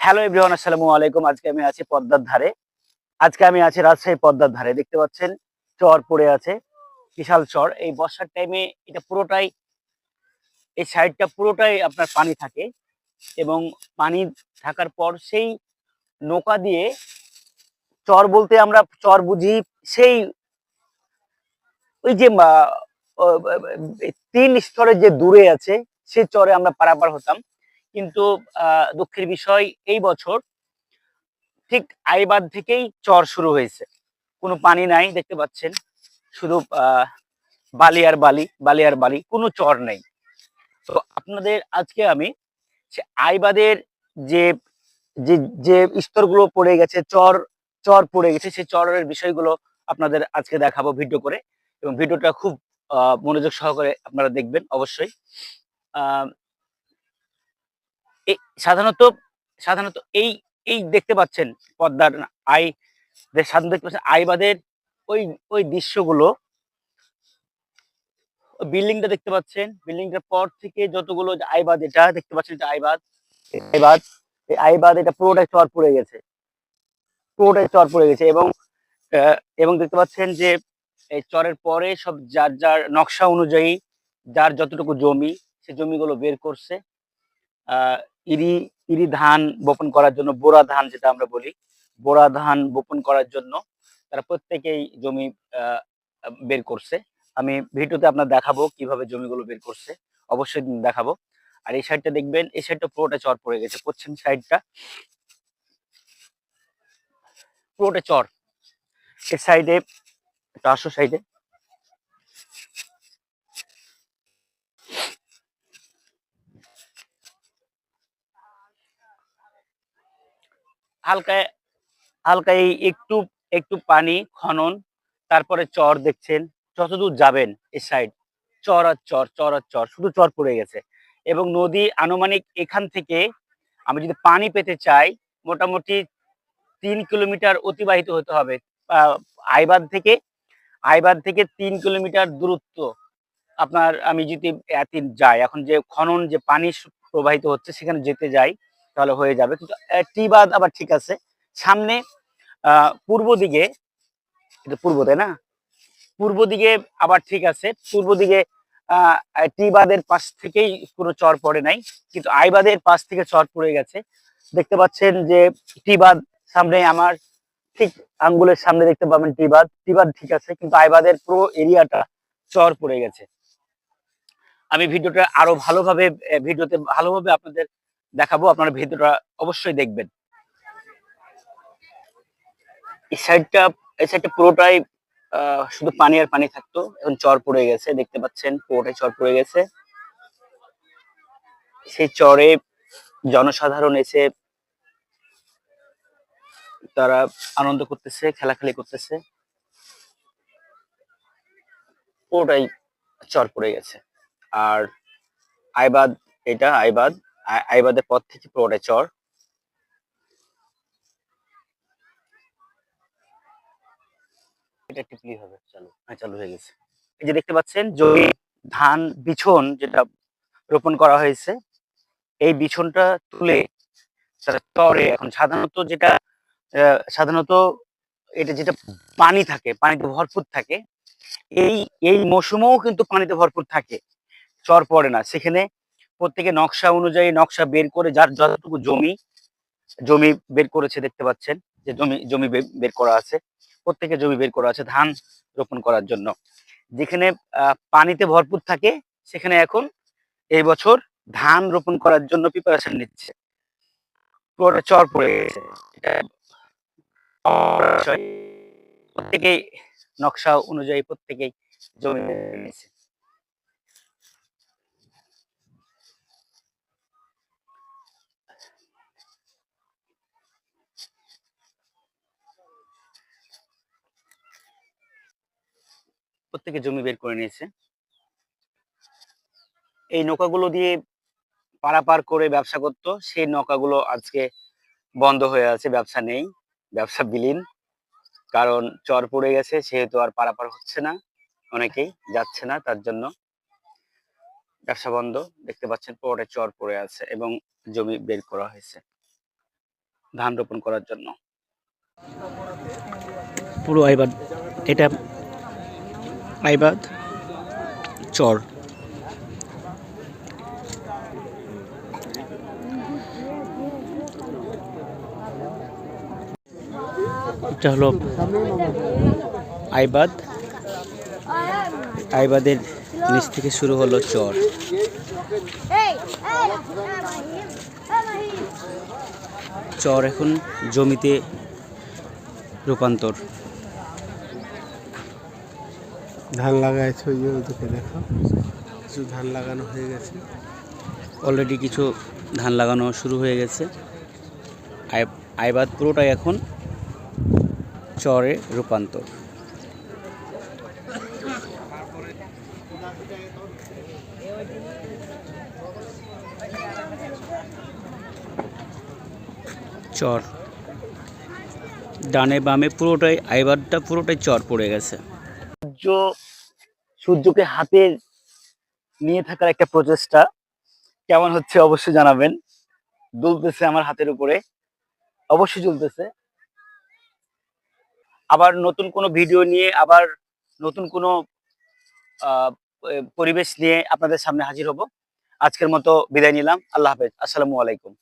Hello everyone, আসসালামু আলাইকুম। আজকে আমি আছি পদ্মার ধারে। আজকে আমি আছি রাজশাহী পদ্মার ধারে। দেখতে পাচ্ছেন চর পড়ে আছে, বিশাল চর। এই বর্ষার টাইমে এটা পুরোটাই, এই সাইডটা পুরোটাই আপনার পানি থাকে এবং পানি থাকার পর সেই নৌকা দিয়ে, চর বলতে আমরা চর বুঝি সেই ওই যে অ ব ব ৩ স্তরের যে দূরে আছে, সেই চরে আমরা পারাপার হতাম। কিন্তু আ দুঃখের বিষয় এই বছর ঠিক আইবাদ থেকেই চর শুরু হয়েছে। কোনো পানি নাই দেখতে পাচ্ছেন। শুধু বালি আর বালি, বালি আর বালি, কোনো চর নেই। তো আপনাদের আজকে আমি সে আইবাদের যে যে যে স্তরগুলো পড়ে গেছে, চর পড়ে গেছে, সেই চরের বিষয়গুলো আপনাদের আজকে দেখাবো ভিডিও করে, এবং ভিডিওটা খুব মনোযোগ সহকারে আপনারা দেখবেন অবশ্যই। আ এই সাধারণত সাধারণত এই এই দেখতে পাচ্ছেন পদ্মার আই সাধারণত দেখতে পাচ্ছেন আইবাদের ওই ওই দৃশ্যগুলো, বিল্ডিংটা দেখতে পাচ্ছেন, বিল্ডিংটার পর থেকে যতগুলো যে আইবাদ, এটা দেখতে পাচ্ছেন, এটা আইবাদ, আইবাদ, এই আইবাদ এটা পুরোটাই চর পড়ে গেছে, পুরোটাই চর পড়ে গেছে। এবং এবং দেখতে পাচ্ছেন যে এই চরের পরে সব যার যার নকশা অনুযায়ী যার যতটুকু জমি, সে জমিগুলো বের করছে। আহ ইরি ইরি ধান বপন করার জন্য, বোরা ধান যেটা আমরা বলি, বোরা ধান বপন করার জন্য তারা প্রত্যেকেই জমি আহ বের করছে। আমি ভিডিওতে আপনার দেখাবো কিভাবে জমিগুলো বের করছে, অবশ্যই দেখাবো। আর এই সাইডটা দেখবেন, এই সাইডটা পুরোটা চর পড়ে গেছে, পশ্চিম সাইডটা পুরোটা চর। এই সাইডে, পার্শ্ব সাইডে হালকা হালকা এই একটু একটু পানি খনন, তারপরে চর দেখছেন। যতদূর যাবেন এই সাইড চর আর চর, চর আর চর, শুধু চর পড়ে গেছে। এবং নদী আনুমানিক এখান থেকে আমি যদি পানি পেতে চাই, মোটামুটি ৩ কিলোমিটার অতিবাহিত হতে হবে। আহ, আইবাদ থেকে, আইবাদ থেকে ৩ কিলোমিটার দূরত্ব। আপনার আমি যদি যাই, এখন যে খনন যে পানি প্রবাহিত হচ্ছে সেখানে যেতে যাই, তাহলে হয়ে যাবে। কিন্তু টিবাদ আবার ঠিক আছে সামনে, পূর্ব দিকে, এটা পূর্ব, তাই না? পূর্ব দিকে আবার ঠিক আছে, পূর্ব দিকে আহ টিবাদের পাশ থেকেই কোনো চর পড়ে নাই, কিন্তু আইবাদের পাশ থেকে চর পড়ে গেছে। দেখতে পাচ্ছেন যে টিবাদ সামনে আমার, ঠিক আঙ্গুলের সামনে দেখতে পাবেন টিবাদ, টিবাদ ঠিক আছে, কিন্তু আইবাদের পুরো এরিয়াটা চর পড়ে গেছে। আমি ভিডিওটা আরো ভালোভাবে, ভিডিওতে ভালোভাবে আপনাদের দেখাবো, আপনারা ভিডিওটা অবশ্যই দেখবেন। এই সাইডটা, এই সাইডটা পুরোটাই শুধু পানি আর পানি থাকতো, এখন চর পড়ে গেছে, দেখতে পাচ্ছেন পুরোটাই চর পড়ে গেছে। সেই চরে জনসাধারণ এসে তারা আনন্দ করতেছে, খেলাখেলি করতেছে, পুরোটাই চর পড়ে গেছে। আর আইবাদ, এটা আইবাদ, আইবাদের পর থেকে পুরোটাই চর। এটা টিপলি হবে, চালু, হ্যাঁ চালু হয়ে গেছে। এই যে দেখতে পাচ্ছেন জমি, ধান বিছন যেটা রোপণ করা হয়েছে, এই বিছনটা তুলে তারা চরে, এখন সাধারণত যেটা সাধারণত এটা যেটা পানি থাকে, পানিতে ভরপুর থাকে, এই এই মৌসুমেও কিন্তু পানিতে ভরপুর থাকে, চর পড়ে না সেখানে। প্রত্যেকে নকশা অনুযায়ী নকশা বের করে, যার যতটুকু জমি, জমি বের করেছে, দেখতে পাচ্ছেন যে জমি জমি বের করা আছে, প্রত্যেকে জমি বের করা আছে ধান রোপণ করার জন্য। যেখানে পানিতে ভরপুর থাকে, সেখানে এখন এই বছর ধান রোপণ করার জন্য প্রিপারেশন নিচ্ছে। পুরোটা চর পড়ে গেছে, এটা বিষয়। প্রত্যেকেই নকশা অনুযায়ী প্রত্যেকেই জমি নিয়েছে। প্রত্যেকে জমি বের করে নিয়েছে। এই নৌকাগুলো দিয়ে পারাপার করে ব্যবসা করতো, সেই নৌকাগুলো আজকে বন্ধ হয়ে আছে, ব্যবসা নেই, ব্যবসা বিলীন। কারণ চর পড়ে গেছে, সেহেতু আর পারাপার হচ্ছে না, অনেকেই যাচ্ছে না, তার জন্য ব্যবসা বন্ধ। দেখতে পাচ্ছেন পুরোটা চর পড়ে আছে এবং জমি বের করা হয়েছে। ধান রোপণ করার জন্য। পুরো আইবাদ, এটা আইবাদ চর। এটা হলো আইবাদ, আইবাদের নিচ থেকে শুরু হলো চর। চর এখন জমিতে রূপান্তর। ধান লাগাইছে, ওই যে ওদিকে দেখো কিছু ধান লাগানো হয়ে গেছে। অলরেডি কিছু ধান লাগানো শুরু হয়ে গেছে। আইবাদ পুরোটাই এখন চরে রূপান্তর। চর ডানে বামে পুরোটাই, আইবাদটা পুরোটাই চর পড়ে গেছে। সূর্যকে হাতে নিয়ে থাকার একটা প্রচেষ্টা কেমন হচ্ছে অবশ্যই জানাবেন। দুলতেছে আমার হাতের উপরে, অবশ্যই জ্বলতেছে। আবার নতুন কোনো ভিডিও নিয়ে, আবার নতুন কোনো পরিবেশ নিয়ে আপনাদের সামনে হাজির হব। আজকের মতো বিদায় নিলাম। আল্লাহ হাফেজ, আসসালামু আলাইকুম।